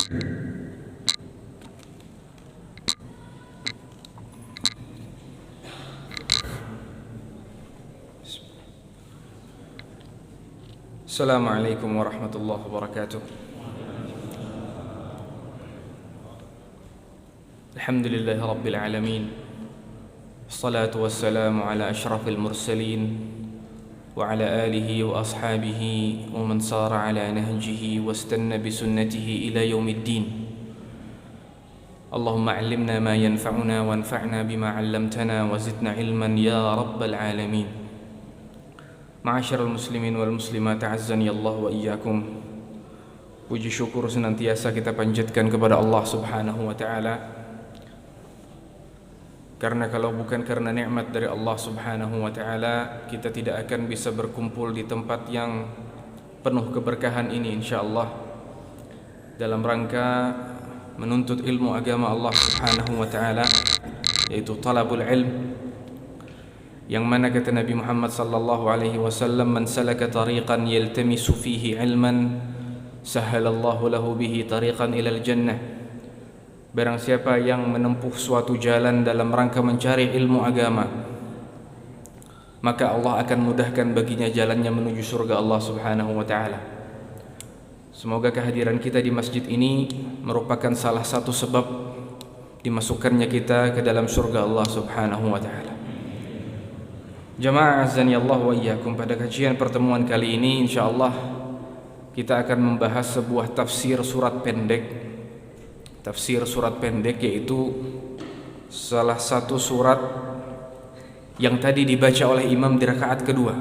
Assalamualaikum warahmatullahi wabarakatuh. Alhamdulillahi rabbil alamin. Assalatu wassalamu ala ashrafil mursalin wa ala alihi wa ashabihi wa man sara ala nahjihi wastanna bisunnatihi ila yaumiddin. Allahumma 'allimna ma yanfa'una wanfa'na bima 'allamtana wa zidna ilman ya rabbal alamin. Ma'asyiral muslimin wal muslimat, a'azzani Allah wa iyyakum. Puji syukur senantiasa kita panjatkan kepada Allah Subhanahu wa taala. Karena kalau bukan karena nikmat dari Allah Subhanahu wa taala, kita tidak akan bisa berkumpul di tempat yang penuh keberkahan ini insyaallah, dalam rangka menuntut ilmu agama Allah Subhanahu wa taala, yaitu talabul ilm. Yang mana kata Nabi Muhammad sallallahu alaihi wasallam, man salaka tariqan yaltamisu fihi ilman sahhalallahu lahu bihi tariqan ilal jannah. Barang siapa yang menempuh suatu jalan dalam rangka mencari ilmu agama, maka Allah akan mudahkan baginya jalannya menuju surga Allah Subhanahu wa taala. Semoga kehadiran kita di masjid ini merupakan salah satu sebab dimasukkannya kita ke dalam surga Allah Subhanahu wa taala. Jamaah azani Allah wa iyyakum, pada kajian pertemuan kali ini insyaallah kita akan membahas sebuah tafsir surat pendek. Tafsir surat pendek yaitu salah satu surat yang tadi dibaca oleh imam di rakaat kedua.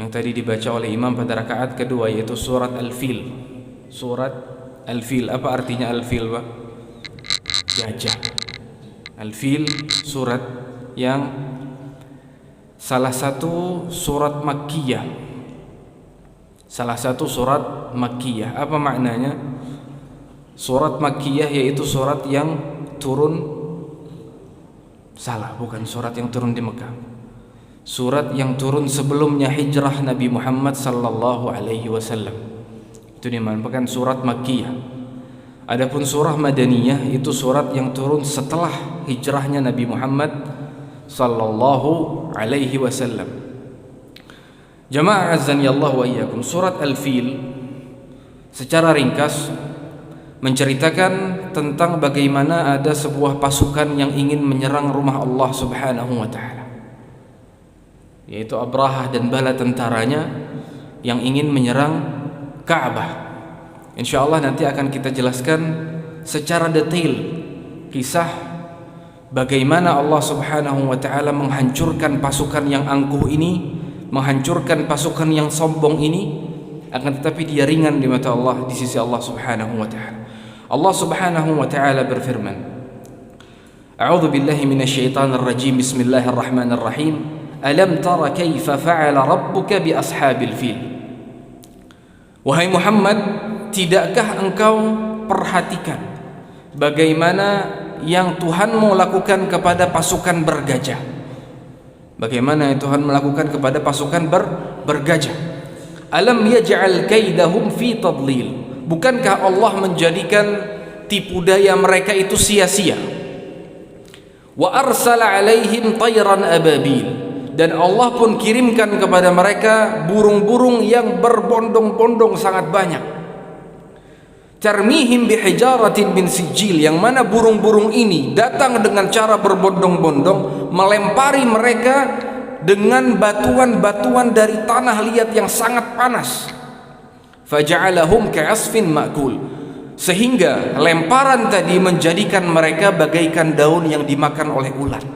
Yang tadi dibaca oleh imam pada rakaat kedua yaitu surat Al-Fil. Surat Al-Fil, apa artinya Al-Fil, Pak? Gajah. Al-Fil surat yang salah satu surat Makkiyah. Salah satu surat Makkiyah. Apa maknanya? Surat Makkiyah yaitu surat yang turun, salah, bukan surat yang turun di Mekah. Surat yang turun sebelumnya hijrah Nabi Muhammad sallallahu alaihi wasallam. Itu dinamakan surat Makkiyah. Adapun surah Madaniyah itu surat yang turun setelah hijrahnya Nabi Muhammad sallallahu alaihi wasallam. Jamaah azani Allah wa iyyakum, surat Al-Fil secara ringkas menceritakan tentang bagaimana ada sebuah pasukan yang ingin menyerang rumah Allah Subhanahu wa taala, yaitu Abrahah dan bala tentaranya yang ingin menyerang Ka'bah. Insyaallah nanti akan kita jelaskan secara detail kisah bagaimana Allah Subhanahu wa taala menghancurkan pasukan yang angkuh ini, menghancurkan pasukan yang sombong ini, akan tetapi dia ringan di mata Allah, di sisi Allah Subhanahu wa taala. Allah Subhanahu wa taala berfirman, A'udzu billahi minasyaitonir rajim. Bismillahirrahmanirrahim. Alam tara kaifa fa'ala rabbuka bi ashabil fil. Wahai Muhammad, tidakkah engkau perhatikan bagaimana yang Tuhanmu lakukan kepada pasukan bergajah? Bagaimana yang Tuhan melakukan kepada pasukan bergajah? Alam yaj'al kaidahum fi tadlil. Bukankah Allah menjadikan tipu daya mereka itu sia-sia? Wa arsala alaihim tayran ababil. Dan Allah pun kirimkan kepada mereka burung-burung yang berbondong-bondong sangat banyak. Tarmihim bihijaratin min sijil, yang mana burung-burung ini datang dengan cara berbondong-bondong melempari mereka dengan batuan-batuan dari tanah liat yang sangat panas. Faja'alahum ka'asfin ma'kul, sehingga lemparan tadi menjadikan mereka bagaikan daun yang dimakan oleh ulat.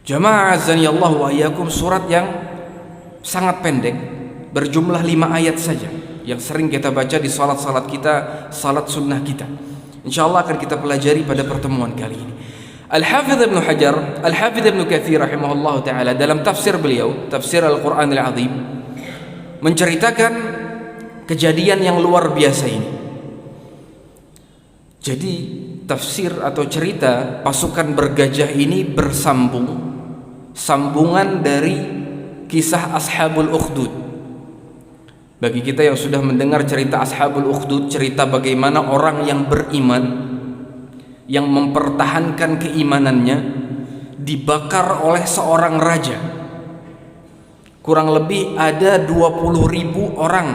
Jamaah azani Allah wa iyyakum, surat yang sangat pendek, berjumlah 5 ayat saja, yang sering kita baca di salat-salat kita, salat sunnah kita. InsyaAllah akan kita pelajari pada pertemuan kali ini. Al-Hafidh Ibn Hajar, Al-Hafidh Ibn Katsir rahimahullah ta'ala, dalam tafsir beliau, tafsir Al-Quran Al-Azim, menceritakan kejadian yang luar biasa ini. Jadi tafsir atau cerita pasukan bergajah ini bersambung, sambungan dari kisah Ashabul Ukhdud. Bagi kita yang sudah mendengar cerita Ashabul Ukhdud, cerita bagaimana orang yang beriman, yang mempertahankan keimanannya, dibakar oleh seorang raja. Kurang lebih ada 20.000 orang,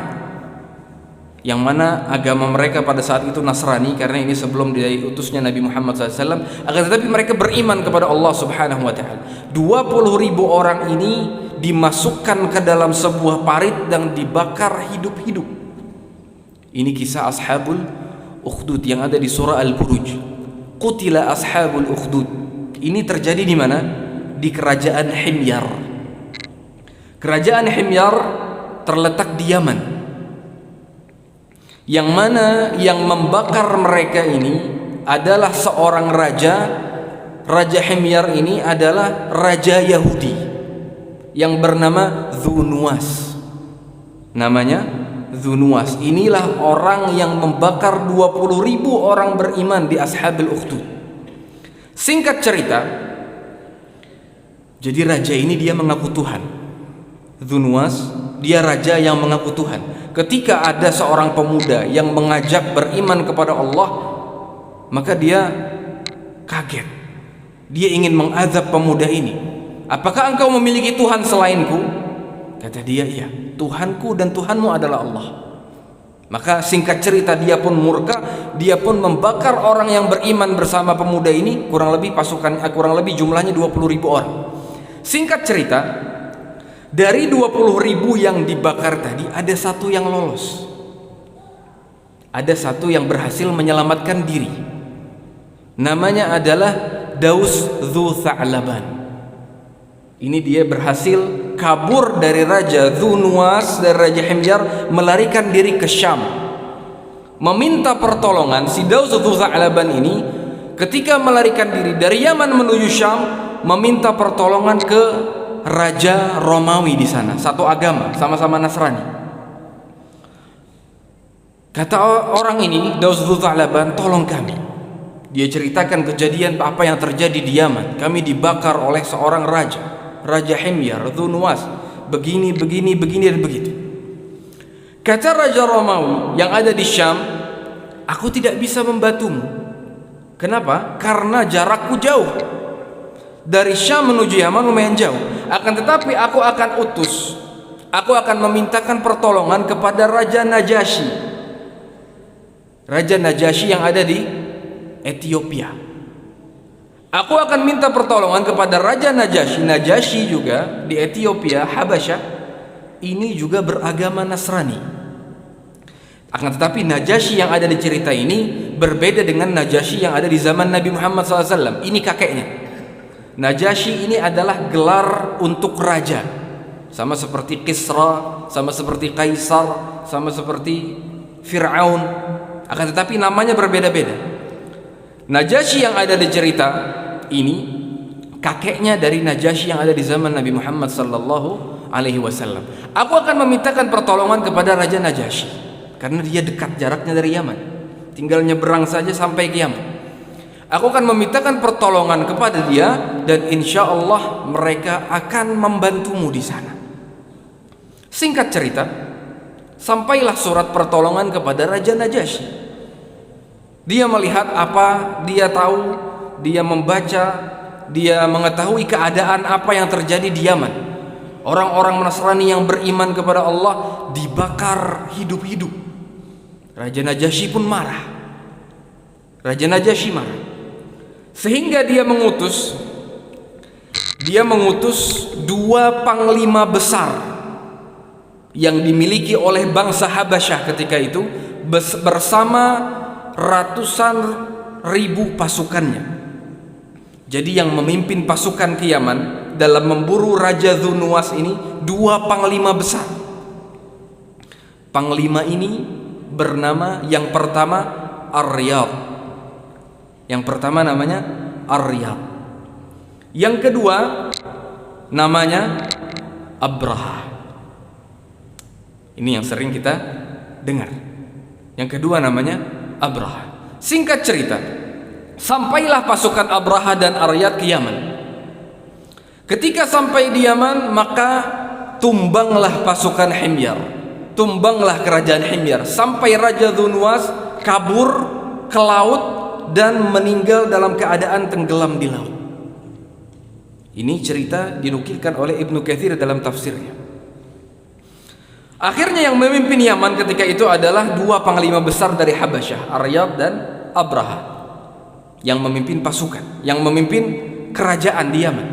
yang mana agama mereka pada saat itu Nasrani, karena ini sebelum diutusnya Nabi Muhammad SAW. Akan tetapi mereka beriman kepada Allah Subhanahu wa Ta'ala. 20.000 orang ini dimasukkan ke dalam sebuah parit dan dibakar hidup-hidup. Ini kisah Ashabul Ukhdud yang ada di surah Al-Buruj. Qutila Ashabul Ukhdud. Ini terjadi di mana? Di kerajaan Himyar. Kerajaan Himyar terletak di Yaman, yang mana yang membakar mereka ini adalah seorang raja. Raja Himyar ini adalah raja Yahudi yang bernama Dzunuwas. Namanya Dzunuwas. Inilah orang yang membakar 20.000 orang beriman di Ashabul Ukhdud. Singkat cerita, jadi raja ini dia mengaku Tuhan. Dzunuwas, dia raja yang mengaku Tuhan. Ketika ada seorang pemuda yang mengajak beriman kepada Allah, maka dia kaget. Dia ingin mengazab pemuda ini. Apakah engkau memiliki Tuhan selainku? Kata dia, iya, Tuhanku dan Tuhanmu adalah Allah. Maka singkat cerita, dia pun murka, dia pun membakar orang yang beriman bersama pemuda ini. Kurang lebih jumlahnya 20.000 orang. Singkat cerita, dari 20.000 yang dibakar tadi, ada satu yang lolos. Ada satu yang berhasil menyelamatkan diri. Namanya adalah Daus Dzu Tha'laban. Ini dia berhasil kabur dari Raja Dzunuwas, dari Raja Himyar, melarikan diri ke Syam, meminta pertolongan. Si Daus Dzu Tha'laban ini ketika melarikan diri dari Yaman menuju Syam, meminta pertolongan ke Raja Romawi di sana, satu agama, sama-sama Nasrani. Kata orang ini, Daus Dzu Tha'laban, tolong kami. Dia ceritakan kejadian apa yang terjadi di Yaman. Kami dibakar oleh seorang raja, Raja Himyar, Dzunuwas, begini dan begitu. Kata Raja Romawi yang ada di Syam, aku tidak bisa membantumu. Kenapa? Karena jarakku jauh. Dari Syam menuju Yaman lumayan jauh. Akan tetapi aku akan memintakan pertolongan kepada Raja Najasyi. Raja Najasyi yang ada di Ethiopia. Aku akan minta pertolongan kepada Raja Najasyi. Najasyi juga di Ethiopia, Habasyah, ini juga beragama Nasrani. Akan tetapi Najasyi yang ada di cerita ini berbeda dengan Najasyi yang ada di zaman Nabi Muhammad SAW. Ini kakeknya. Najasyi ini adalah gelar untuk raja, sama seperti Kisra, sama seperti Kaisar, sama seperti Fir'aun. Akan tetapi namanya berbeda-beda. Najasyi yang ada di cerita ini kakeknya dari Najasyi yang ada di zaman Nabi Muhammad sallallahu alaihi wasallam. Aku akan memintakan pertolongan kepada Raja Najasyi karena dia dekat jaraknya dari Yaman. Tinggal nyeberang saja sampai ke Yaman. Aku akan memintakan pertolongan kepada dia dan insya Allah mereka akan membantumu di sana. Singkat cerita, sampailah surat pertolongan kepada Raja Najasyi. Dia melihat apa, dia tahu, dia membaca, dia mengetahui keadaan apa yang terjadi di Yaman. Orang-orang Nasrani yang beriman kepada Allah dibakar hidup-hidup. Raja Najasyi pun marah. Raja Najasyi marah. Sehingga dia mengutus 2 panglima besar yang dimiliki oleh bangsa Habasyah ketika itu bersama ratusan ribu pasukannya. Jadi yang memimpin pasukan ke Yaman dalam memburu Raja Dzunuwas ini 2 panglima besar. Panglima ini bernama, yang pertama Ar-Riyad. Yang pertama namanya Ar-Riyad. Yang kedua namanya Abraha. Ini yang sering kita dengar. Yang kedua namanya Abraha. Singkat cerita, sampailah pasukan Abraha dan Ar-Riyad ke Yaman. Ketika sampai di Yaman, maka tumbanglah pasukan Himyar. tumbanglah kerajaan Himyar, sampai Raja Dzunwas kabur ke laut dan meninggal dalam keadaan tenggelam di laut. Ini cerita dinukilkan oleh Ibnu Katsir dalam tafsirnya. Akhirnya yang memimpin Yaman ketika itu adalah dua panglima besar dari Habasyah, Aryad dan Abraha, yang memimpin pasukan, yang memimpin kerajaan di Yaman,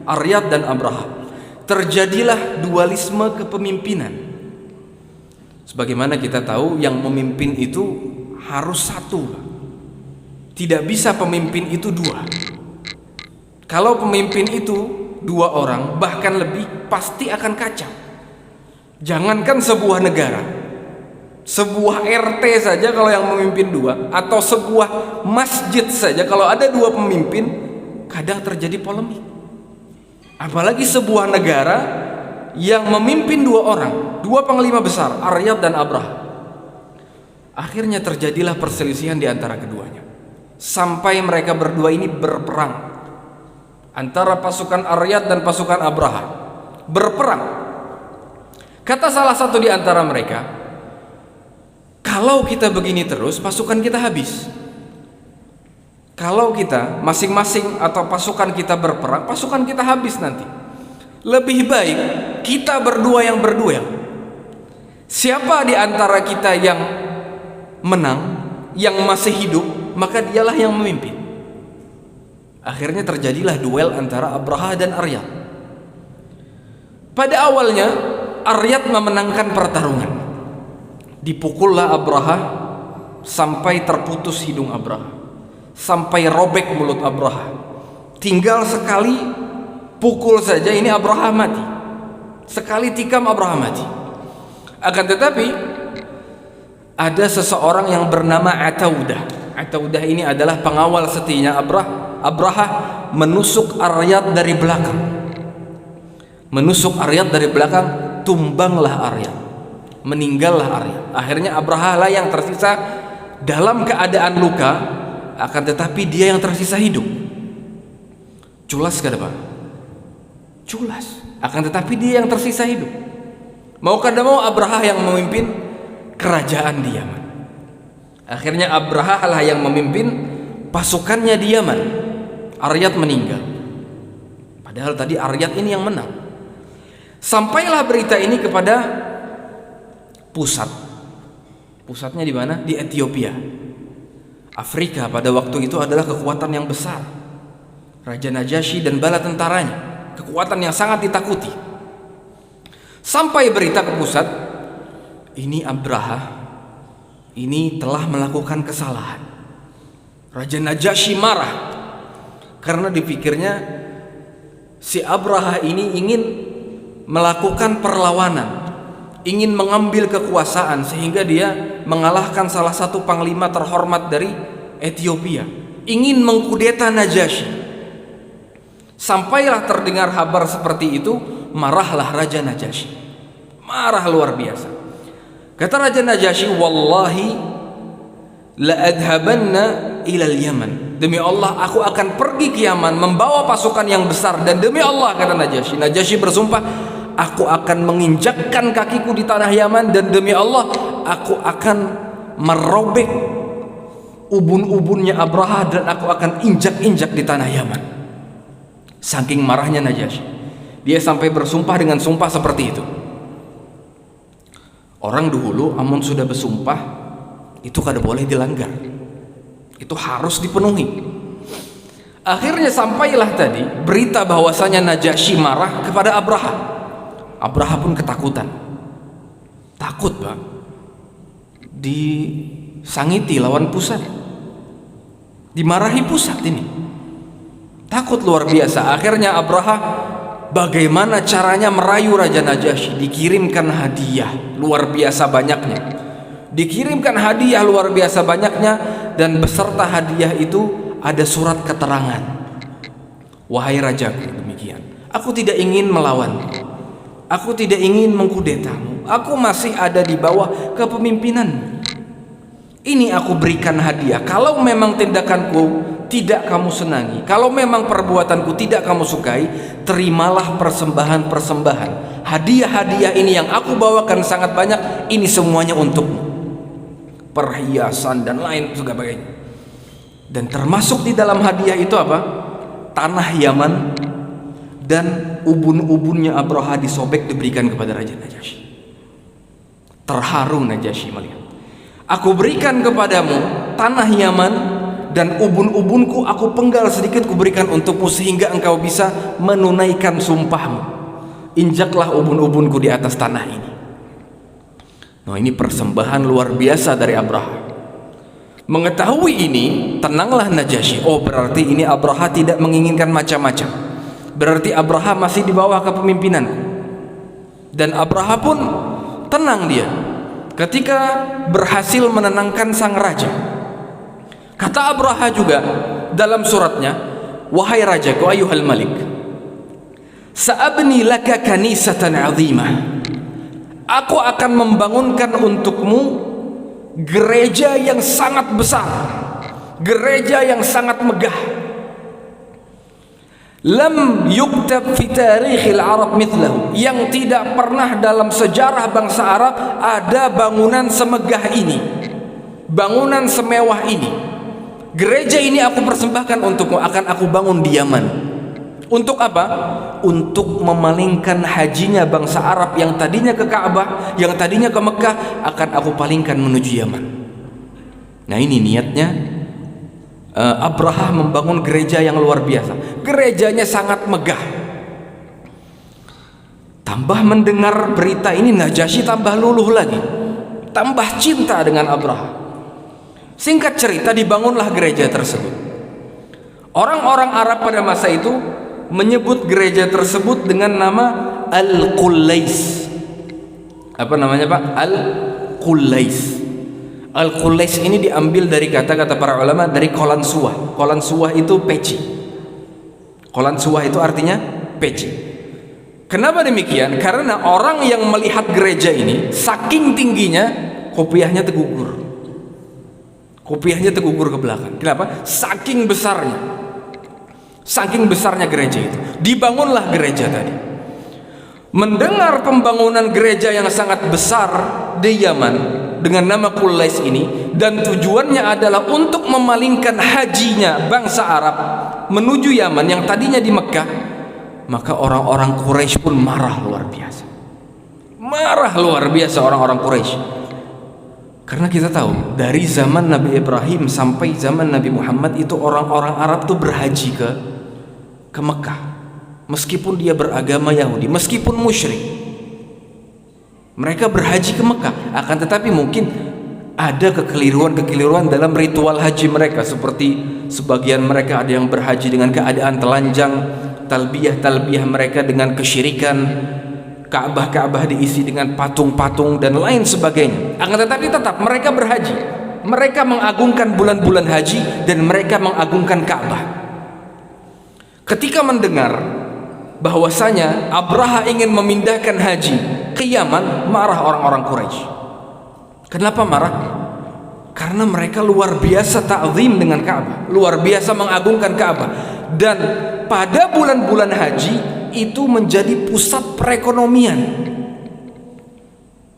Aryad dan Abraha. Terjadilah dualisme kepemimpinan. Sebagaimana kita tahu, yang memimpin itu harus satu, tidak bisa pemimpin itu dua. Kalau pemimpin itu dua orang bahkan lebih, pasti akan kacau. Jangankan sebuah negara, sebuah RT saja kalau yang memimpin dua, atau sebuah masjid saja kalau ada dua pemimpin, kadang terjadi polemik. Apalagi sebuah negara yang memimpin dua orang, dua panglima besar, Aryad dan Abraha. Akhirnya terjadilah perselisihan di antara keduanya, sampai mereka berdua ini berperang. Antara pasukan Aryad dan pasukan Abraha berperang. Kata salah satu di antara mereka, kalau kita begini terus, pasukan kita habis. Kalau kita masing-masing atau pasukan kita berperang, pasukan kita habis nanti. Lebih baik kita berdua yang berduel. Siapa di antara kita yang menang, yang masih hidup, maka dialah yang memimpin. Akhirnya terjadilah duel antara Abraha dan Aryad. Pada awalnya Aryad memenangkan pertarungan. Dipukullah Abraha sampai terputus hidung Abraha, sampai robek mulut Abraha. Tinggal sekali pukul saja, ini Abraha mati. Sekali tikam Abraha mati. Akan tetapi ada seseorang yang bernama Ataudah. Ataudah ini adalah pengawal setianya Abraha. Abraha menusuk Aryad dari belakang. Menusuk Aryad dari belakang, tumbanglah Aryad, meninggallah Aryad. Akhirnya Abraha lah yang tersisa dalam keadaan luka, akan tetapi dia yang tersisa hidup. Culas ke depan, culas. Akan tetapi dia yang tersisa hidup. Mau kada mau Abraha yang memimpin kerajaan di Yaman. Akhirnya Abraha lah yang memimpin pasukannya di Yaman. Aryad meninggal. Padahal tadi Aryad ini yang menang. Sampailah berita ini kepada pusat. Pusatnya di mana? Di Ethiopia. Afrika pada waktu itu adalah kekuatan yang besar. Raja Najasyi dan bala tentaranya, kekuatan yang sangat ditakuti. Sampai berita ke pusat, ini Abraha ini telah melakukan kesalahan. Raja Najasyi marah karena dipikirnya si Abraha ini ingin melakukan perlawanan, ingin mengambil kekuasaan sehingga dia mengalahkan salah satu panglima terhormat dari Ethiopia, ingin mengkudeta Najasyi. Sampailah terdengar kabar seperti itu, marahlah Raja Najasyi, marah luar biasa. Kata Raja Najasyi, wallahi la adhabanna ilal Yaman, demi Allah aku akan pergi ke Yaman membawa pasukan yang besar. Dan demi Allah, kata Najasyi, Najasyi bersumpah, aku akan menginjakkan kakiku di tanah Yaman, dan demi Allah aku akan merobek ubun-ubunnya Abraha dan aku akan injak-injak di tanah Yaman. Saking marahnya Najasyi, dia sampai bersumpah dengan sumpah seperti itu. Orang dahulu amun sudah bersumpah itu kada boleh dilanggar, itu harus dipenuhi. Akhirnya sampailah tadi berita bahwasanya Najasyi marah kepada Abraha. Abraha pun ketakutan, takut bang, disangiti lawan pusat, dimarahi pusat ini, takut luar biasa. Akhirnya Abraha bagaimana caranya merayu Raja Najasyi, dikirimkan hadiah luar biasa banyaknya, dikirimkan hadiah luar biasa banyaknya, dan beserta hadiah itu ada surat keterangan. Wahai rajaku, demikian, aku tidak ingin melawan, aku tidak ingin mengkudetamu, aku masih ada di bawah kepemimpinan. Ini aku berikan hadiah. Kalau memang tindakanku tidak kamu senangi, kalau memang perbuatanku tidak kamu sukai, terimalah persembahan-persembahan, hadiah-hadiah ini yang aku bawakan sangat banyak, ini semuanya untukmu, perhiasan dan lain sebagainya. Dan termasuk di dalam hadiah itu apa? Tanah Yaman dan ubun-ubunnya Abraha disobek diberikan kepada Raja Najasyi. Terharu Najasyi melihat, aku berikan kepadamu tanah Yaman dan ubun-ubunku aku penggal sedikit, kuberikan untukmu sehingga engkau bisa menunaikan sumpahmu. Injaklah ubun-ubunku di atas tanah ini. Nah, ini persembahan luar biasa dari Abraha. Mengetahui ini, tenanglah Najasyi. Oh, berarti ini Abraha tidak menginginkan macam-macam. Berarti Abraha masih di bawah kepemimpinan. Dan Abraha pun tenang dia ketika berhasil menenangkan sang raja. Kata Abraha juga dalam suratnya, wahai rajaku, ayuhal malik, sa'abni laka kanisatan azimah, aku akan membangunkan untukmu gereja yang sangat besar, gereja yang sangat megah. Lam yuktab fi tarikhil Arab mithlahu, yang tidak pernah dalam sejarah bangsa Arab ada bangunan semegah ini, bangunan semewah ini. Gereja ini aku persembahkan untukmu, akan aku bangun di Yaman. Untuk apa? Untuk memalingkan hajinya bangsa Arab yang tadinya ke Ka'bah, yang tadinya ke Mekah, akan aku palingkan menuju Yaman. Nah, ini niatnya Abraha membangun gereja yang luar biasa. Gerejanya sangat megah. Tambah mendengar berita ini, Najasyi tambah luluh lagi, tambah cinta dengan Abraha. Singkat cerita, dibangunlah gereja tersebut. Orang-orang Arab pada masa itu menyebut gereja tersebut dengan nama Al-Qullais. Apa namanya, Pak? Al-Qullais. Al-Qullais ini diambil dari kata-kata para ulama dari kolan suah. Kolan suah itu peci. Kolan suah itu artinya peci. Kenapa demikian? Karena orang yang melihat gereja ini saking tingginya, kopiahnya tergugur. Kopiahnya tergugur ke belakang. Kenapa? Saking besarnya. Saking besarnya gereja itu. Dibangunlah gereja tadi. Mendengar pembangunan gereja yang sangat besar di Yaman dengan nama Qullais ini, dan tujuannya adalah untuk memalingkan hajinya bangsa Arab menuju Yaman yang tadinya di Mekah, maka orang-orang Quraisy pun marah luar biasa. Marah luar biasa orang-orang Quraisy. Karena kita tahu dari zaman Nabi Ibrahim sampai zaman Nabi Muhammad itu orang-orang Arab tuh berhaji ke Mekah, meskipun dia beragama Yahudi, meskipun musyrik, mereka berhaji ke Mekah. Akan tetapi mungkin ada kekeliruan dalam ritual haji mereka, seperti sebagian mereka ada yang berhaji dengan keadaan telanjang, talbiyah mereka dengan kesyirikan, Ka'bah diisi dengan patung-patung dan lain sebagainya. Akan tetapi tetap mereka berhaji, mereka mengagungkan bulan-bulan haji dan mereka mengagungkan Ka'bah. Ketika mendengar bahwasanya Abraha ingin memindahkan haji ke Yaman, marah orang-orang Quraisy. Kenapa marah? Karena mereka luar biasa ta'zim dengan Ka'bah, luar biasa mengagungkan Ka'bah, dan pada bulan-bulan haji itu menjadi pusat perekonomian.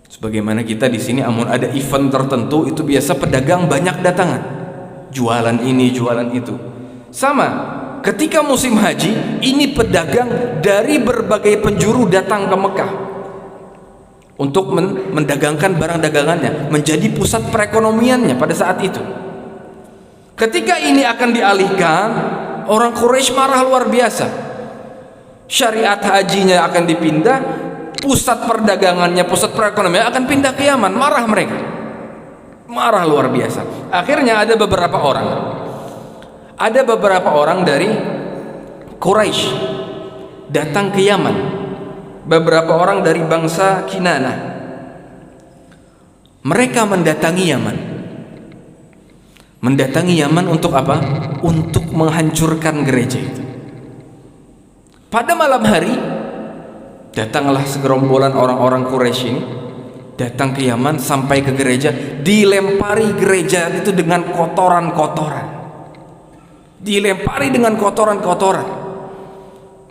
Sebagaimana kita di sini, amun ada event tertentu itu biasa pedagang banyak datangan, jualan ini, jualan itu. Sama, ketika musim haji ini pedagang dari berbagai penjuru datang ke Mekah untuk mendagangkan barang dagangannya, menjadi pusat perekonomiannya pada saat itu. Ketika ini akan dialihkan, orang Quraisy marah luar biasa. Syariat hajinya akan dipindah, pusat perdagangannya, pusat perekonomian akan pindah ke Yaman. Marah mereka, marah luar biasa. Akhirnya ada beberapa orang dari Quraisy datang ke Yaman, beberapa orang dari bangsa Kinanah. Mereka mendatangi Yaman untuk apa? Untuk menghancurkan gereja itu. Pada malam hari datanglah segerombolan orang-orang Quraisy ini, datang ke Yaman, sampai ke gereja, dilempari gereja itu dengan kotoran-kotoran, dilempari dengan kotoran-kotoran.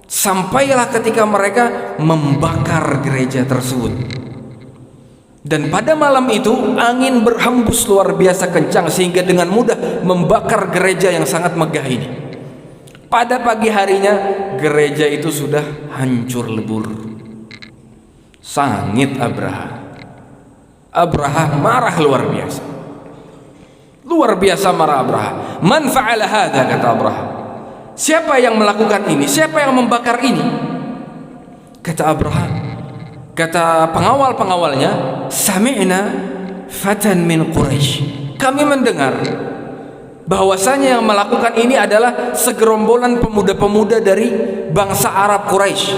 Sampailah ketika mereka membakar gereja tersebut. Dan pada malam itu angin berhembus luar biasa kencang sehingga dengan mudah membakar gereja yang sangat megah ini. Pada pagi harinya gereja itu sudah hancur lebur. Sangit Abraha. Abraha marah luar biasa. Luar biasa marah Abraha. Man fa'ala hadha, kata Abraha. Siapa yang melakukan ini? Siapa yang membakar ini? Kata Abraha, kata pengawal-pengawalnya, sami'na fatan min Quraisy. Kami mendengar bahwasanya yang melakukan ini adalah segerombolan pemuda-pemuda dari bangsa Arab Quraisy.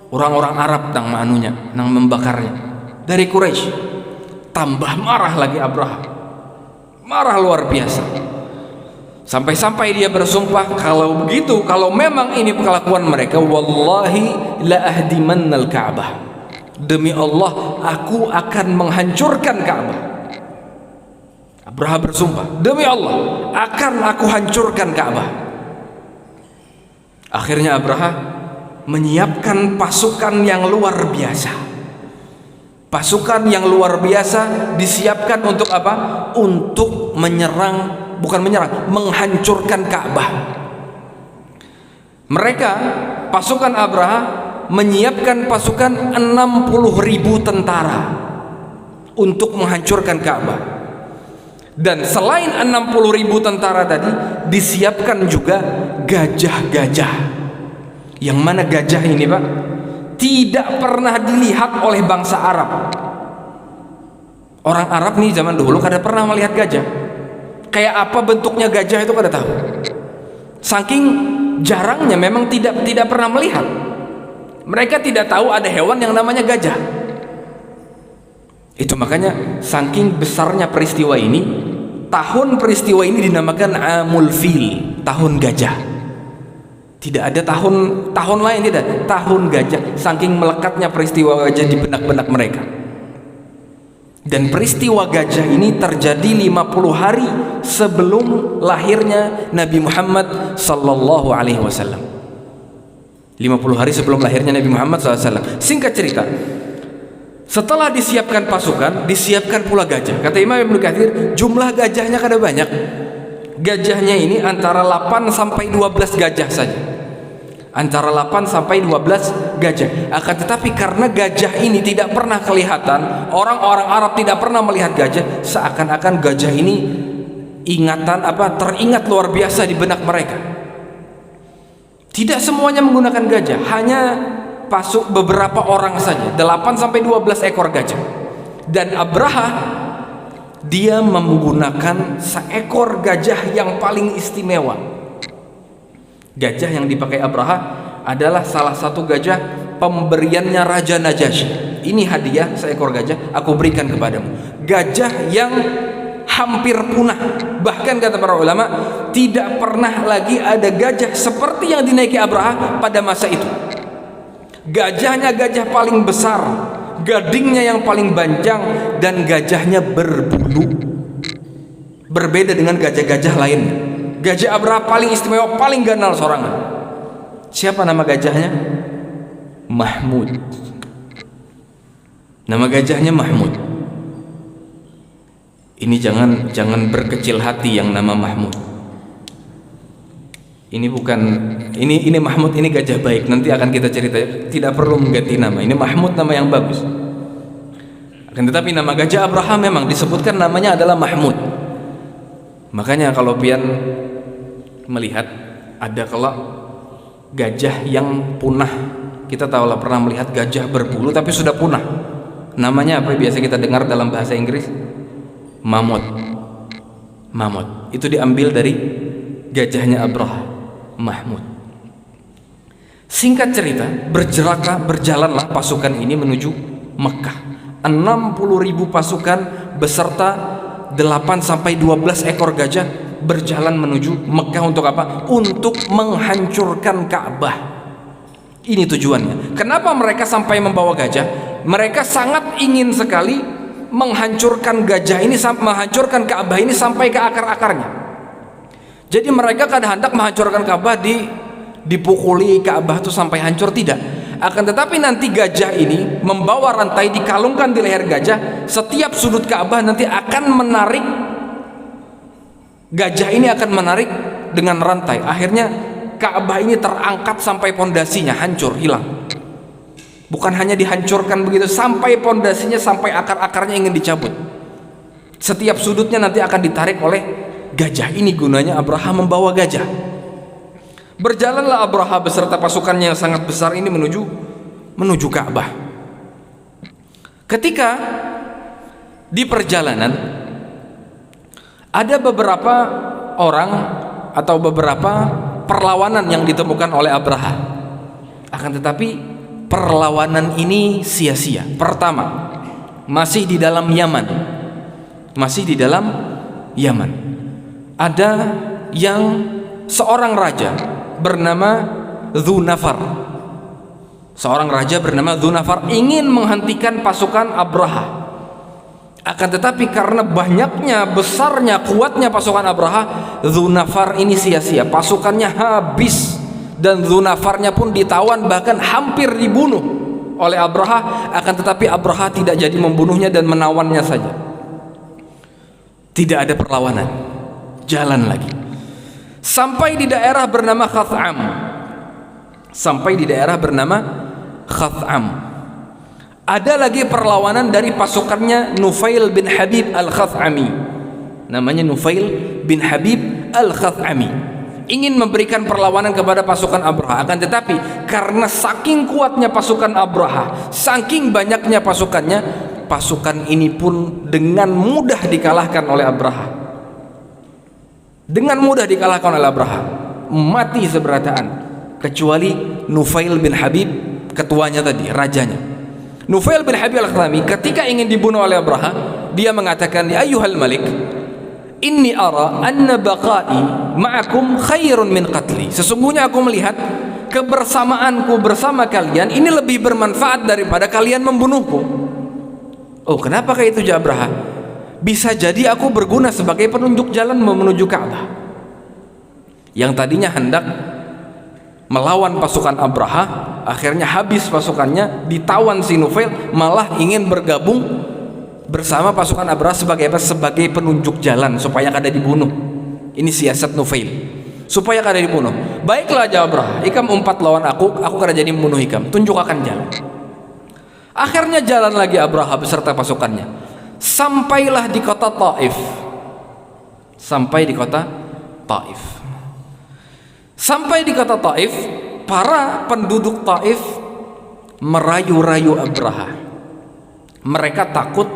Orang-orang Arab nang manunya, nang membakarnya dari Quraisy. Tambah marah lagi Abraha. Marah luar biasa. Sampai-sampai dia bersumpah, kalau begitu, kalau memang ini kelakuan mereka, wallahi la ahdimannal Ka'bah. Demi Allah, aku akan menghancurkan Ka'bah. Abraha bersumpah, demi Allah, akan aku hancurkan Ka'bah. Akhirnya Abraha menyiapkan pasukan yang luar biasa. Pasukan yang luar biasa disiapkan untuk apa? Untuk menyerang, bukan menyerang, menghancurkan Ka'bah. Mereka, pasukan Abraha menyiapkan pasukan 60.000 tentara untuk menghancurkan Ka'bah. Dan selain 60.000 tentara tadi, disiapkan juga gajah-gajah. Yang mana gajah ini, Pak, tidak pernah dilihat oleh bangsa Arab. Orang Arab nih zaman dulu kada pernah melihat gajah. Kayak apa bentuknya gajah itu kada tahu. Saking jarangnya, memang tidak pernah melihat. Mereka tidak tahu ada hewan yang namanya gajah. Itu makanya saking besarnya peristiwa ini, tahun peristiwa ini dinamakan Amul Fil, tahun gajah. Tidak ada tahun lain, tidak, tahun gajah. Saking melekatnya peristiwa gajah di benak-benak mereka. Dan peristiwa gajah ini terjadi 50 hari sebelum lahirnya Nabi Muhammad sallallahu alaihi wasallam. 50 hari sebelum lahirnya Nabi Muhammad SAW. Singkat cerita, setelah disiapkan pasukan, disiapkan pula gajah. Kata Imam Ibnu Katsir, jumlah gajahnya kada banyak. Gajahnya ini antara 8 sampai 12 gajah saja. Antara 8 sampai 12 gajah. Akan tetapi karena gajah ini tidak pernah kelihatan, orang-orang Arab tidak pernah melihat gajah, seakan-akan gajah ini teringat luar biasa di benak mereka. Tidak semuanya menggunakan gajah, hanya beberapa orang saja, 8 sampai 12 ekor gajah. Dan Abraha, dia menggunakan seekor gajah yang paling istimewa. Gajah yang dipakai Abraha adalah salah satu gajah pemberiannya Raja Najasyi. Ini hadiah seekor gajah, aku berikan kepadamu. Gajah yang hampir punah. Bahkan kata para ulama, tidak pernah lagi ada gajah seperti yang dinaiki Abraha pada masa itu. Gajahnya gajah paling besar, gadingnya yang paling panjang, dan gajahnya berbulu. Berbeda dengan gajah-gajah lainnya. Gajah Abraha paling istimewa, paling ganal sorangan. Siapa nama gajahnya? Mahmud. Nama gajahnya Mahmud. Ini jangan berkecil hati yang nama Mahmud. Ini bukan, ini Mahmud, ini gajah baik. Nanti akan kita cerita. Tidak perlu mengganti nama. Ini Mahmud, nama yang bagus. Akan tetapi nama gajah Abraha memang disebutkan namanya adalah Mahmud. Makanya kalau pian melihat ada kalau gajah yang punah, kita tahulah pernah melihat gajah berbulu tapi sudah punah. Namanya apa? Biasa kita dengar dalam bahasa Inggris, mamut. Mamut itu diambil dari gajahnya Abraha, Mahmud. Singkat cerita, berjalanlah pasukan ini menuju Mekah. 60.000 pasukan beserta 8 sampai 12 ekor gajah berjalan menuju Mekah untuk apa? Untuk menghancurkan Ka'bah. Ini tujuannya. Kenapa mereka sampai membawa gajah? Mereka sangat ingin sekali menghancurkan gajah ini, menghancurkan Ka'bah ini sampai ke akar-akarnya. Jadi mereka kada hendak menghancurkan Ka'bah di dipukuli Ka'bah itu sampai hancur, tidak. Akan tetapi nanti gajah ini membawa rantai dikalungkan di leher gajah. Setiap sudut Ka'bah nanti akan menarik, gajah ini akan menarik dengan rantai. Akhirnya Ka'bah ini terangkat sampai pondasinya, hancur, hilang. Bukan hanya dihancurkan begitu, sampai pondasinya, sampai akar-akarnya ingin dicabut. Setiap sudutnya nanti akan ditarik oleh gajah. Ini gunanya Abraha membawa gajah. Berjalanlah Abraha beserta pasukannya yang sangat besar ini menuju Ka'bah. Ketika di perjalanan ada beberapa orang atau beberapa perlawanan yang ditemukan oleh Abraha. Akan tetapi perlawanan ini sia-sia. Pertama, masih di dalam Yaman. Masih di dalam Yaman. Ada yang seorang raja bernama Dzunafar. Seorang raja bernama Dzunafar ingin menghentikan pasukan Abraha. Akan tetapi karena banyaknya, besarnya, kuatnya pasukan Abraha, Dzunafar ini sia-sia. Pasukannya habis. Dan Dzunafarnya pun ditawan, bahkan hampir dibunuh oleh Abraha. Akan tetapi Abraha tidak jadi membunuhnya dan menawannya saja. Tidak ada perlawanan, jalan lagi sampai di daerah bernama Khath'am. Sampai di daerah bernama Khath'am ada lagi perlawanan dari pasukannya Nufail bin Habib al-Khath'ami. Namanya Nufail bin Habib al-Khath'ami, ingin memberikan perlawanan kepada pasukan Abraha. Akan tetapi karena saking kuatnya pasukan Abraha, saking banyaknya pasukannya, pasukan ini pun dengan mudah dikalahkan oleh Abraha. Dengan mudah dikalahkan oleh Abraha, mati seberataan, kecuali Nufail bin Habib, ketuanya tadi, rajanya. Nufail bin Habib al-Khath'ami ketika ingin dibunuh oleh Abraha, dia mengatakan, ya ayyuhal malik, inni ara anna baqa'i ma'akum khairun min qatli. Sesungguhnya aku melihat kebersamaanku bersama kalian ini lebih bermanfaat daripada kalian membunuhku. Oh, kenapa kayak itu Abraha? Bisa jadi aku berguna sebagai penunjuk jalan menuju Ka'bah. Yang tadinya hendak melawan pasukan Abraha, akhirnya habis pasukannya, ditawan si Nufail, malah ingin bergabung bersama pasukan Abraha sebagai apa? Sebagai penunjuk jalan supaya kada dibunuh. Ini siasat Nufail, supaya kada dibunuh. Baiklah jawab Abraha, ikam umpat lawan aku kada jadi membunuh ikam, tunjuk akan jalan. Akhirnya jalan lagi Abraha beserta pasukannya, sampailah di kota Taif. Sampai di kota Taif. Sampai di kota Taif, para penduduk Taif merayu-rayu Abraha. Mereka takut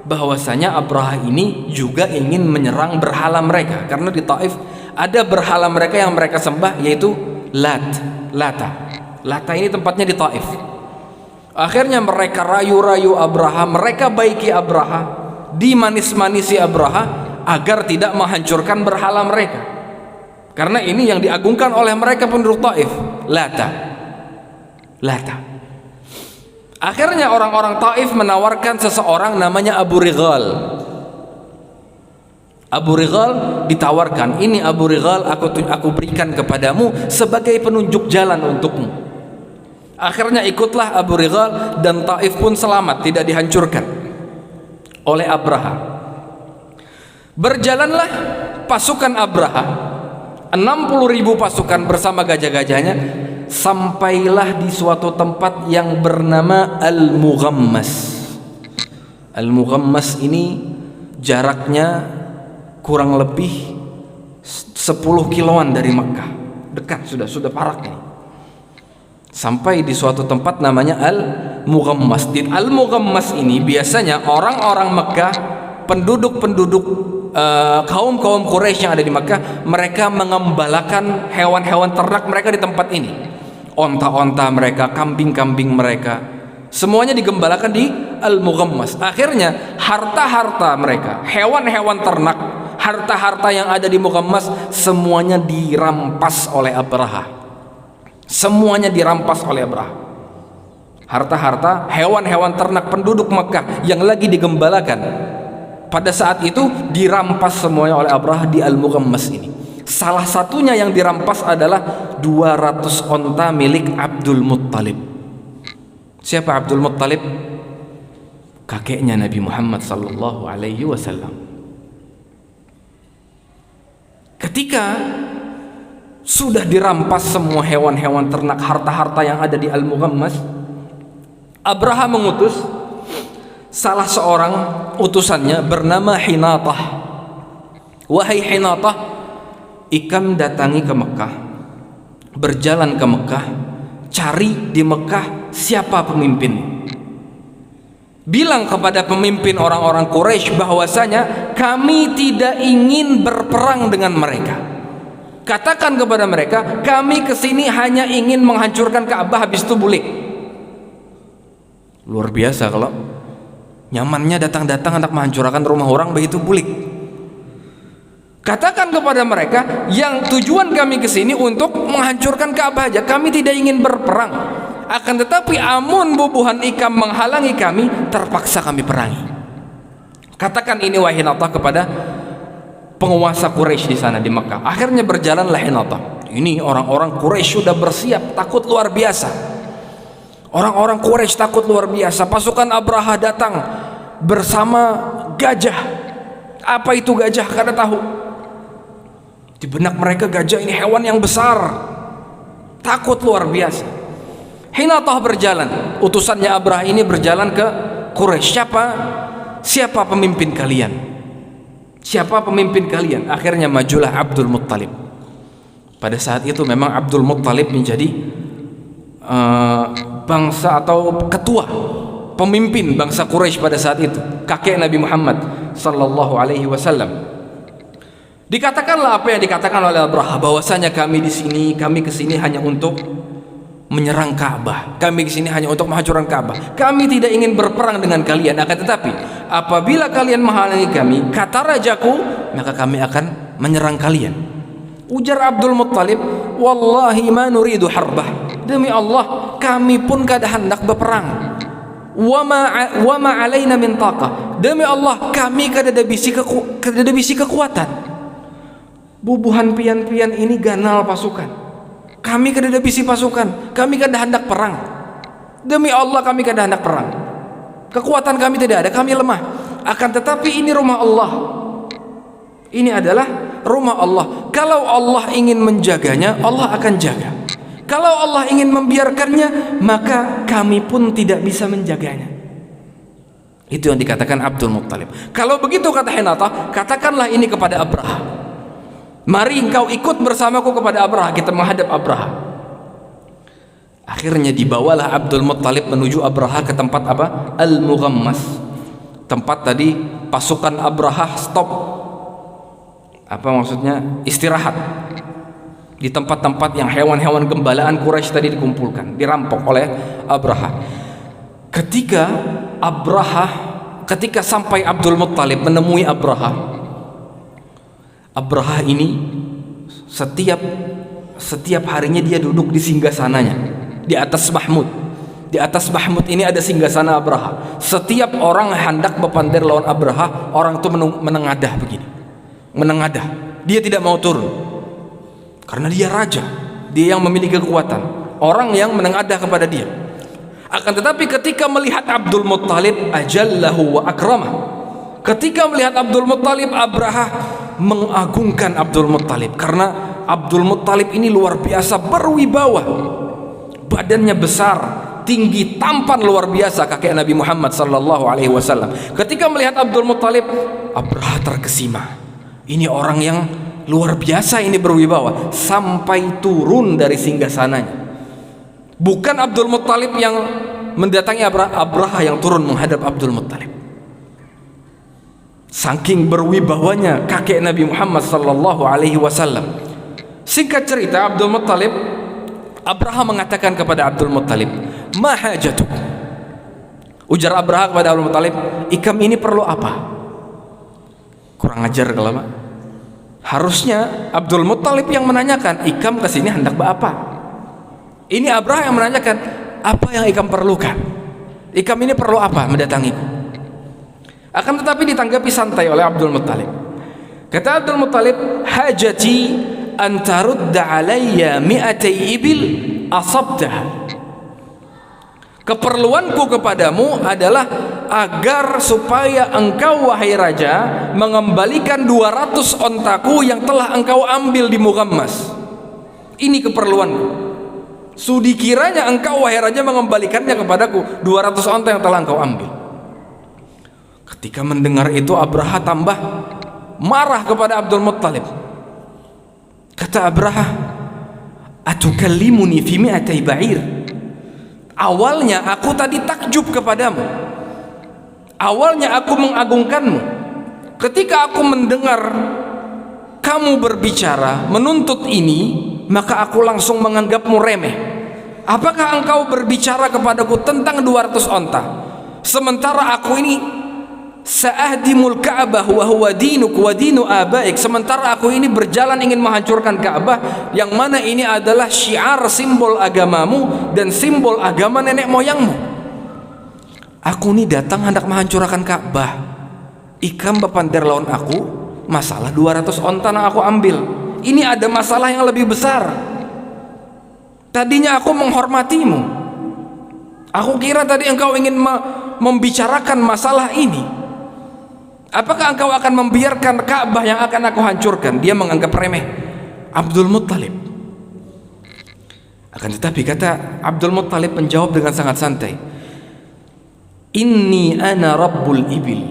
bahwasanya Abraha ini juga ingin menyerang berhala mereka, karena di Taif ada berhala mereka yang mereka sembah, yaitu Lata ini tempatnya di Taif. Akhirnya mereka rayu-rayu Abraha, mereka baiki Abraha, dimanis-manisi Abraha agar tidak menghancurkan berhala mereka, karena ini yang diagungkan oleh mereka penduduk Taif, Lata. Akhirnya orang-orang Taif menawarkan seseorang namanya Abu Righal. Abu Righal ditawarkan, ini Abu Righal aku berikan kepadamu sebagai penunjuk jalan untukmu. Akhirnya ikutlah Abu Righal dan Taif pun selamat, tidak dihancurkan oleh Abraha. Berjalanlah pasukan Abraha, 60.000 pasukan bersama gajah-gajahnya, sampailah di suatu tempat yang bernama Al-Mughammas. Al-Mughammas ini jaraknya kurang lebih 10 kiloan dari Mekah, dekat, sudah parak ini. Sampai di suatu tempat namanya Al-Mughammas. Di Al-Mughammas ini biasanya orang-orang Mekah, penduduk-penduduk kaum-kaum Quraisy yang ada di Mekah, mereka mengembalakan hewan-hewan ternak mereka di tempat ini. Onta-onta mereka, kambing-kambing mereka, semuanya digembalakan di Al-Mughammas. Akhirnya harta-harta mereka, hewan-hewan ternak, harta-harta yang ada di Mughammas semuanya dirampas oleh Abraha. Semuanya dirampas oleh Abraha. Harta-harta hewan-hewan ternak penduduk Mekah yang lagi digembalakan pada saat itu dirampas semuanya oleh Abraha di Al-Mughammas ini. Salah satunya yang dirampas adalah 200 onta milik Abdul Muttalib. Siapa Abdul Muttalib? Kakeknya Nabi Muhammad sallallahu alaihi wasallam. Ketika sudah dirampas semua hewan-hewan ternak, harta-harta yang ada di Al-Mughammas, Abraha mengutus salah seorang utusannya bernama Hinatah. Wahai Hinatah, ikam datangi ke Mekah, berjalan ke Mekah, cari di Mekah siapa pemimpin. Bilang kepada pemimpin orang-orang Quraisy bahwasanya kami tidak ingin berperang dengan mereka. Katakan kepada mereka, kami kesini hanya ingin menghancurkan Ka'bah, habis itu balik. Luar biasa kalau nyamannya datang-datang hendak menghancurkan rumah orang, begitu bulik. Katakan kepada mereka, yang tujuan kami kesini untuk menghancurkan Ka'bah aja, kami tidak ingin berperang. Akan tetapi amun bubuhan ikam menghalangi kami, terpaksa kami perangi. Katakan ini wahai Hinatah kepada penguasa Quraisy di sana di Mekah. Akhirnya berjalanlah Hinatah. Ini orang-orang Quraisy sudah bersiap, takut luar biasa. Orang-orang Quraisy takut luar biasa. Pasukan Abraha datang bersama gajah. Apa itu gajah? Kada tahu. Di benak mereka gajah ini hewan yang besar. Takut luar biasa. Hinatah berjalan, utusannya Abraha ini berjalan ke Quraisy. Siapa pemimpin kalian? Siapa pemimpin kalian? Akhirnya majulah Abdul Muttalib. Pada saat itu memang Abdul Muttalib menjadi bangsa atau ketua, pemimpin bangsa Quraisy pada saat itu, kakek Nabi Muhammad sallallahu alaihi wasallam. Dikatakanlah apa yang dikatakan oleh Abraha, bahwasanya kami kesini hanya untuk menyerang Ka'bah. Kami ke sini hanya untuk menghancurkan Ka'bah. Kami tidak ingin berperang dengan kalian, akan tetapi apabila kalian menghalangi kami, kata rajaku, maka kami akan menyerang kalian. Ujar Abdul Muttalib, wallahi ma nuridu harbah. Demi Allah, kami pun kada hendak berperang. Wa ma alaina min taqah. Demi Allah, kami kada ada bisi kekuatan. Bubuhan pian-pian ini ganal pasukan. Kami kada ada bisi pasukan, kami kada hendak perang. Demi Allah kami kada hendak perang. Kekuatan kami tidak ada, kami lemah. Akan tetapi ini rumah Allah. Ini adalah rumah Allah. Kalau Allah ingin menjaganya, Allah akan jaga. Kalau Allah ingin membiarkannya, maka kami pun tidak bisa menjaganya. Itu yang dikatakan Abdul Muttalib. Kalau begitu kata Hinatah, katakanlah ini kepada Abraha. Mari engkau ikut bersamaku kepada Abraha, kita menghadap Abraha. Akhirnya dibawalah Abdul Muttalib menuju Abraha ke tempat apa? Al-Mughammas. Tempat tadi pasukan Abraha stop. Apa maksudnya? Istirahat. Di tempat-tempat yang hewan-hewan gembalaan Quraisy tadi dikumpulkan, dirampok oleh Abraha. Ketika sampai Abdul Muttalib menemui Abraha ini setiap harinya dia duduk di singgasananya di atas Mahmud. Di atas Mahmud ini ada singgasana Abraha. Setiap orang hendak berpandir lawan Abraha, orang itu menengadah begini. Menengadah. Dia tidak mau turun. Karena dia raja. Dia yang memiliki kekuatan. Orang yang menengadah kepada dia. Akan tetapi ketika melihat Abdul Muttalib ajallahu wa akramah. Ketika melihat Abdul Muttalib, Abraha mengagungkan Abdul Muttalib karena Abdul Muttalib ini luar biasa berwibawa, badannya besar, tinggi, tampan luar biasa, kakek Nabi Muhammad sallallahu alaihi wasallam. Ketika melihat Abdul Muttalib, Abraha terkesima. Ini orang yang luar biasa, ini berwibawa, sampai turun dari singgasananya. Bukan Abdul Muttalib yang mendatangi Abraha yang turun menghadap Abdul Muttalib. Saking berwibawanya kakek Nabi Muhammad sallallahu alaihi wasallam. Singkat cerita, Abdul Muttalib, Abraha mengatakan kepada Abdul Muttalib, "Ma hajatuk?" Ujar Abraha kepada Abdul Muttalib, "Ikam ini perlu apa?" Kurang ajar kalau Pak. Harusnya Abdul Muttalib yang menanyakan, "Ikam kesini hendak apa?" Ini Abraha yang menanyakan, "Apa yang ikam perlukan? Ikam ini perlu apa mendatangiku?" Akan tetapi ditanggapi santai oleh Abdul Muttalib. Kata Abdul Muttalib, "Hajati an tarudda alayya mi'atai ibil asabtaha. Keperluanku kepadamu adalah agar supaya engkau wahai raja mengembalikan 200 ontaku yang telah engkau ambil di Mughammas. Ini keperluanku. Sudi kiranya engkau wahai raja mengembalikannya kepadaku 200 onta yang telah engkau ambil. Ketika mendengar itu Abraha tambah marah kepada Abdul Muttalib. Kata Abraha, atukallimuni fi mi'atai ba'ir. Awalnya aku tadi takjub kepadamu, awalnya aku mengagungkanmu. Ketika aku mendengar kamu berbicara menuntut ini, maka aku langsung menganggapmu remeh. Apakah engkau berbicara kepadaku tentang 200 onta, sementara aku ini sa'ahdimul Ka'bah wa huwa dinuk wa dinu abaik, sementara aku ini berjalan ingin menghancurkan Ka'bah yang mana ini adalah syiar, simbol agamamu dan simbol agama nenek moyangmu. Aku ini datang hendak menghancurkan Ka'bah, ikam bapandir lawan aku masalah 200 onta yang aku ambil. Ini ada masalah yang lebih besar. Tadinya aku menghormatimu, aku kira tadi engkau ingin membicarakan masalah ini. Apakah engkau akan membiarkan Ka'bah yang akan aku hancurkan? Dia menganggap remeh Abdul Muttalib. Akan tetapi kata Abdul Muttalib menjawab dengan sangat santai, inni ana rabbul ibil.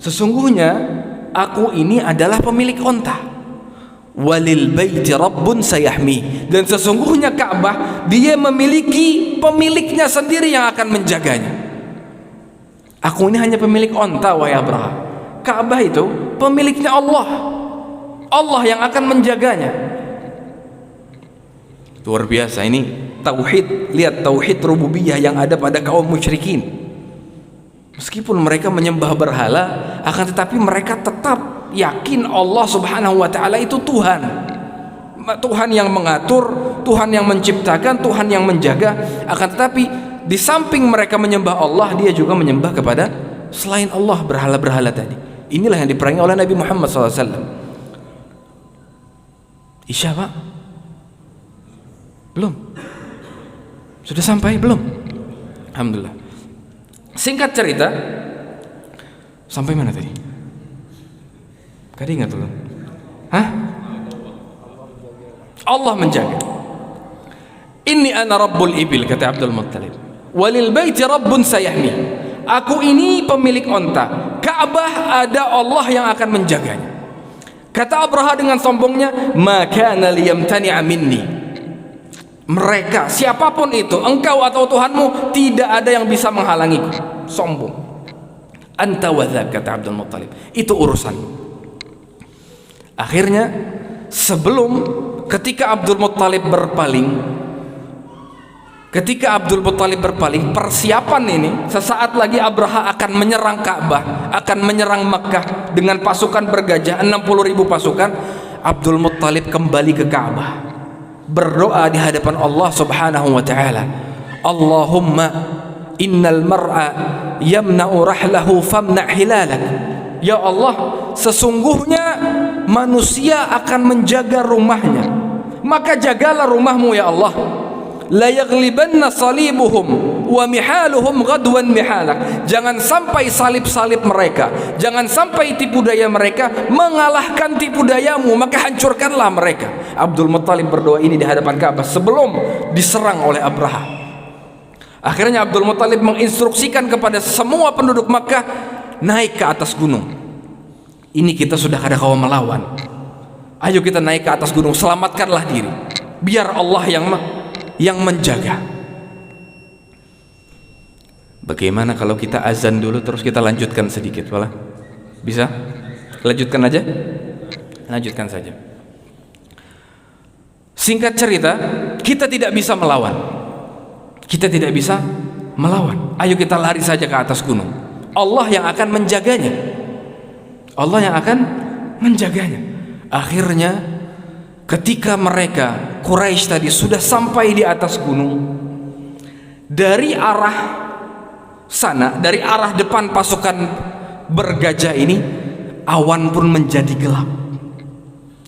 Sesungguhnya aku ini adalah pemilik onta. Walil baiti rabbun sayahmi. Dan sesungguhnya Ka'bah dia memiliki pemiliknya sendiri yang akan menjaganya. Aku ini hanya pemilik onta wahai Abraha. Ka'bah itu pemiliknya Allah. Allah yang akan menjaganya. Luar biasa ini tauhid. Lihat tauhid rububiyah yang ada pada kaum musyrikin. Meskipun mereka menyembah berhala, akan tetapi mereka tetap yakin Allah Subhanahu wa taala itu Tuhan. Tuhan yang mengatur, Tuhan yang menciptakan, Tuhan yang menjaga. Akan tetapi di samping mereka menyembah Allah, dia juga menyembah kepada selain Allah, berhala-berhala tadi. Inilah yang diperangi oleh Nabi Muhammad SAW. Isya Pak? Belum? Sudah sampai belum? Alhamdulillah. Singkat cerita, sampai mana tadi? Kadi ingat belum? Hah? Allah menjaga. Inni ana rabbul ibil, kata Abdul Muttalib. Walil baiti rabbun sayahmi. Aku ini pemilik onta. Ka'bah ada Allah yang akan menjaganya. Kata Abraha dengan sombongnya, maka liyamtani'a minni. Mereka, siapapun itu, engkau atau Tuhanmu, tidak ada yang bisa menghalangiku. Sombong. Anta wa dzak, kata Abdul Muttalib. Itu urusan. Akhirnya, ketika Abdul Muttalib berpaling, persiapan ini, sesaat lagi Abraha akan menyerang Ka'bah, akan menyerang Makkah dengan pasukan bergajah, 60.000 pasukan. Abdul Muttalib kembali ke Ka'bah, berdoa di hadapan Allah Subhanahu wa taala. Allahumma innal mar'a yamna'u rahlahu famna' hilalak. Ya Allah, sesungguhnya manusia akan menjaga rumahnya, maka jagalah rumahmu ya Allah. La yaghlibanna salibuhum wa mihaluhum ghadwan mihalak. Jangan sampai salib-salib mereka, jangan sampai tipu daya mereka mengalahkan tipu dayamu, maka hancurkanlah mereka. Abdul Muttalib berdoa ini di hadapan Ka'bah sebelum diserang oleh Abraha. Akhirnya Abdul Muttalib menginstruksikan kepada semua penduduk Makkah, naik ke atas gunung. Ini kita sudah ada kaum melawan, ayo kita naik ke atas gunung, selamatkanlah diri, biar Allah yang menjaga. Bagaimana kalau kita azan dulu terus kita lanjutkan sedikit, Wala? Bisa? Lanjutkan aja? Lanjutkan saja. Singkat cerita, kita tidak bisa melawan. Kita tidak bisa melawan. Ayo kita lari saja ke atas gunung. Allah yang akan menjaganya. Allah yang akan menjaganya. Akhirnya ketika mereka Quraisy tadi sudah sampai di atas gunung, dari arah sana, dari arah depan pasukan bergajah ini, awan pun menjadi gelap.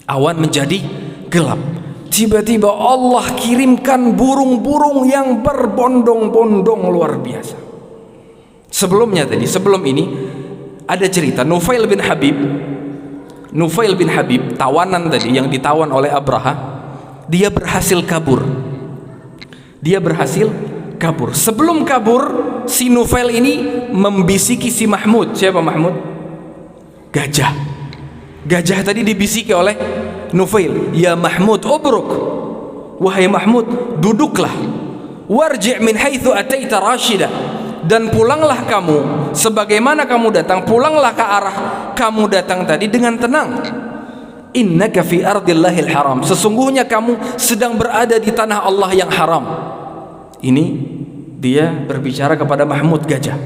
Awan menjadi gelap. Tiba-tiba Allah kirimkan burung-burung yang berbondong-bondong luar biasa. Sebelumnya tadi, sebelum ini ada cerita Nufail bin Habib, tawanan tadi yang ditawan oleh Abraha, dia berhasil kabur. Sebelum kabur, si Nufail ini membisiki si Mahmud. Siapa Mahmud? Gajah tadi dibisiki oleh Nufail, ya Mahmud ubruk, wahai Mahmud duduklah, warji' min haitsu ataita rasyida, dan pulanglah kamu sebagaimana kamu datang, pulanglah ke arah kamu datang tadi dengan tenang. Innaka fi ardillahil haram, sesungguhnya kamu sedang berada di tanah Allah yang haram. Ini dia berbicara kepada Mahmud gajah.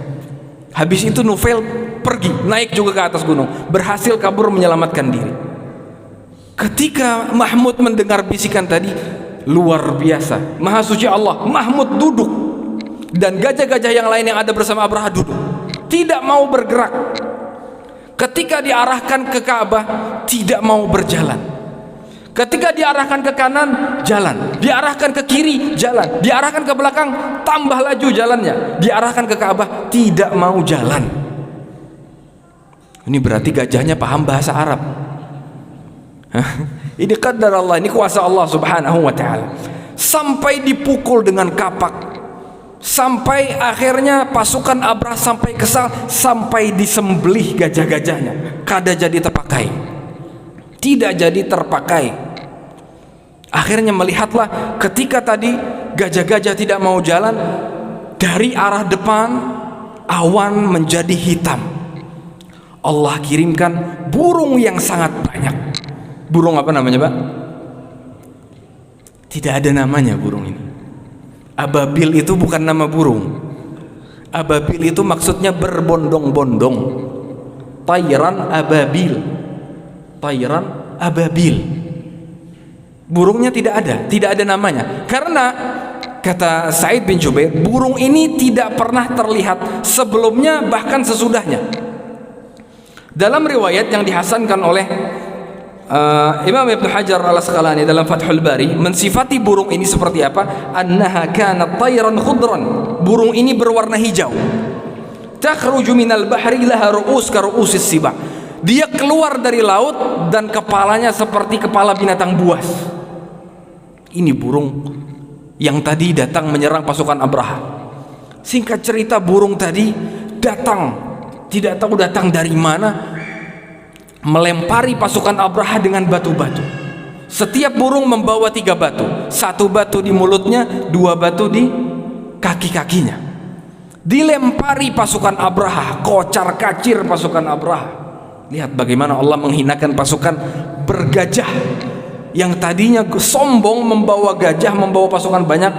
Habis itu Nufail pergi, naik juga ke atas gunung, berhasil kabur menyelamatkan diri. Ketika Mahmud mendengar bisikan tadi, luar biasa, Maha Suci Allah, Mahmud duduk, dan gajah-gajah yang lain yang ada bersama Abraha duduk, tidak mau bergerak. Ketika diarahkan ke Ka'bah, tidak mau berjalan. Ketika diarahkan ke kanan, jalan. Diarahkan ke kiri, jalan. Diarahkan ke belakang, tambah laju jalannya. Diarahkan ke Ka'bah, tidak mau jalan. Ini berarti gajahnya paham bahasa Arab. Ini qadar Allah, ini kuasa Allah subhanahu wa ta'ala. Sampai dipukul dengan kapak, sampai akhirnya pasukan Abraha sampai kesal, sampai disembelih gajah-gajahnya. Kada jadi terpakai, tidak jadi terpakai. Akhirnya melihatlah ketika tadi gajah-gajah tidak mau jalan, dari arah depan awan menjadi hitam. Allah kirimkan burung yang sangat banyak. Burung apa namanya, Pak? Tidak ada namanya burung ini. Ababil itu bukan nama burung. Ababil itu maksudnya berbondong-bondong. Tayran ababil. Burungnya tidak ada namanya. Karena kata Sa'id bin Jubair, burung ini tidak pernah terlihat sebelumnya bahkan sesudahnya. Dalam riwayat yang dihasankan oleh Imam Ibn Hajar al-Asqalani dalam Fathul Bari, mensifati burung ini seperti apa? Annaha kanat tayran khudran. Burung ini berwarna hijau. Takhruju minal bahri laha ru'us ka ru'usis sibah. Dia keluar dari laut dan kepalanya seperti kepala binatang buas. Ini burung yang tadi datang menyerang pasukan Abraha. Singkat cerita, burung tadi datang, tidak tahu datang dari mana, melempari pasukan Abraha dengan batu-batu. Setiap burung membawa 3 batu, 1 batu di mulutnya, 2 batu di kaki-kakinya. Dilempari pasukan Abraha, kocar kacir pasukan Abraha. Lihat bagaimana Allah menghinakan pasukan bergajah yang tadinya sombong membawa gajah, membawa pasukan banyak,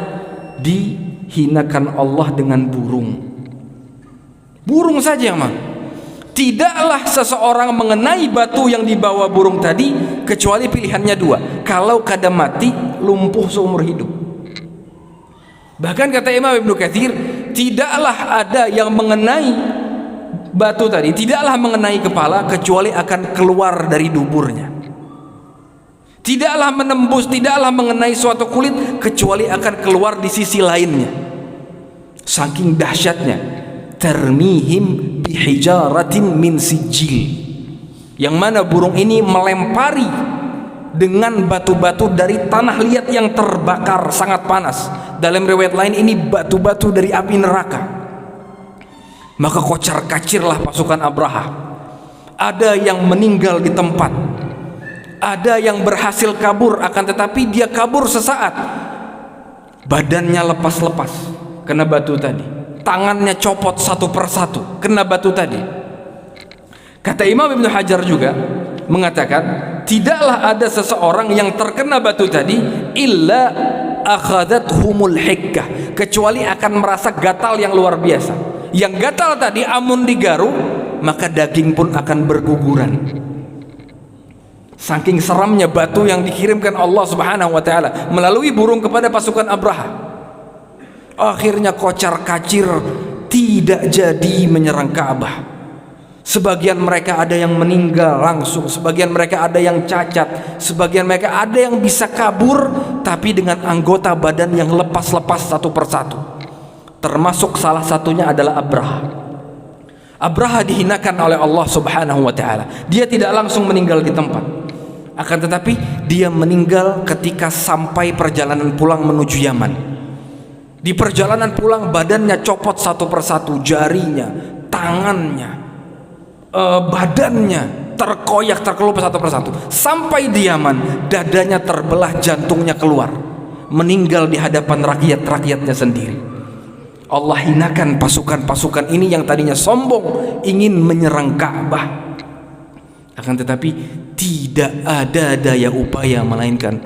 dihinakan Allah dengan burung. Burung saja yang mana? Tidaklah seseorang mengenai batu yang dibawa burung tadi kecuali pilihannya 2. Kalau kada mati, lumpuh seumur hidup. Bahkan kata Imam Ibnu Katsir, tidaklah ada yang mengenai batu tadi, tidaklah mengenai kepala kecuali akan keluar dari duburnya. Tidaklah menembus, tidaklah mengenai suatu kulit kecuali akan keluar di sisi lainnya. Saking dahsyatnya. Termihim bihijaratin min sijil, yang mana burung ini melempari dengan batu-batu dari tanah liat yang terbakar sangat panas. Dalam riwayat lain ini batu-batu dari api neraka. Maka kocar kacirlah pasukan Abraha. Ada yang meninggal di tempat, ada yang berhasil kabur, akan tetapi dia kabur sesaat, badannya lepas-lepas kena batu tadi, tangannya copot satu persatu kena batu tadi. Kata Imam Ibn Hajar juga mengatakan, tidaklah ada seseorang yang terkena batu tadi illa akhadathumul hikkah, kecuali akan merasa gatal yang luar biasa. Yang gatal tadi amun digaru, maka daging pun akan berguguran. Saking seramnya batu yang dikirimkan Allah Subhanahu wa taala melalui burung kepada pasukan Abraha. Akhirnya kocar kacir tidak jadi menyerang Ka'bah. Sebagian mereka ada yang meninggal langsung, sebagian mereka ada yang cacat, sebagian mereka ada yang bisa kabur tapi dengan anggota badan yang lepas-lepas satu persatu. Termasuk salah satunya adalah Abraha. Abraha dihinakan oleh Allah Subhanahu wa taala. Dia tidak langsung meninggal di tempat. Akan tetapi dia meninggal ketika sampai perjalanan pulang menuju Yaman. Di perjalanan pulang badannya copot satu persatu, jarinya, tangannya, badannya terkoyak, terkelupas satu persatu. Sampai di Yaman, dadanya terbelah, jantungnya keluar, meninggal di hadapan rakyat-rakyatnya sendiri. Allah hinakan pasukan-pasukan ini yang tadinya sombong ingin menyerang Ka'bah. Akan tetapi tidak ada daya upaya melainkan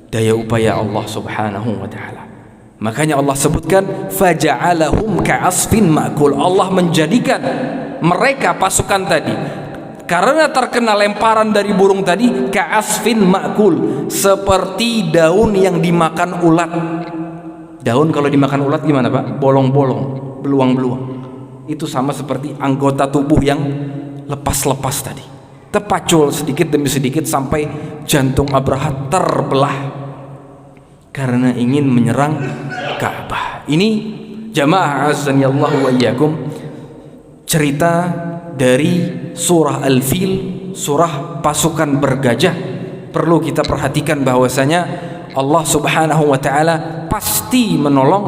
daya upaya Allah Subhanahu wa taala. Makanya Allah sebutkan faja'alahum ka'asfin ma'kul. Allah menjadikan mereka pasukan tadi karena terkena lemparan dari burung tadi ka'asfin ma'kul, seperti daun yang dimakan ulat. Daun kalau dimakan ulat gimana Pak? Bolong-bolong, beluang-beluang. Itu sama seperti anggota tubuh yang lepas-lepas tadi, terpacul sedikit demi sedikit sampai jantung Abraha terbelah karena ingin menyerang Ka'bah. Ini jamaah azani Allah wa iyyakum, cerita dari surah Al-Fil, surah pasukan bergajah. Perlu kita perhatikan bahwasanya Allah Subhanahu wa taala pasti menolong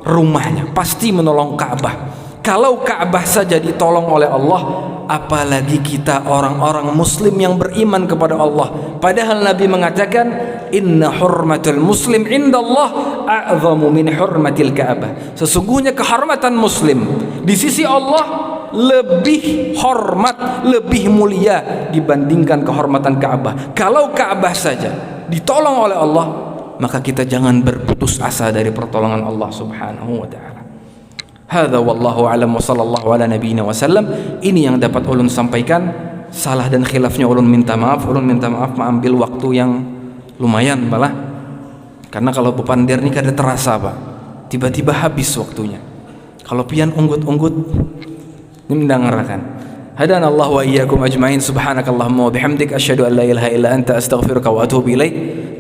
rumahnya, pasti menolong Ka'bah. Kalau Ka'bah saja ditolong oleh Allah, apalagi kita orang-orang muslim yang beriman kepada Allah. Padahal Nabi mengatakan inna hurmatul muslim indallah a'zamu min hurmatil Ka'bah. Sesungguhnya kehormatan muslim di sisi Allah lebih hormat, lebih mulia dibandingkan kehormatan Ka'bah. Kalau Ka'bah saja ditolong oleh Allah, maka kita jangan berputus asa dari pertolongan Allah Subhanahu wa taala. Hadza wallahu a'lam wa sallallahu ala nabiyyina wasallam. Ini yang dapat ulun sampaikan. Salah dan khilafnya ulun minta maaf. Ulun minta maaf mengambil waktu yang lumayan malah. Karena kalau bepandir ini kada terasa Pak, tiba-tiba habis waktunya. Kalau pian unggut-unggut ini mendengarkan. Hadana Allah wa iyyakum ajma'in. Subhanakallahumma wa bihamdik asyhadu an la ilaha illa anta astaghfiruka wa atubu ilaik.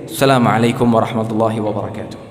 Assalamualaikum warahmatullahi wabarakatuh.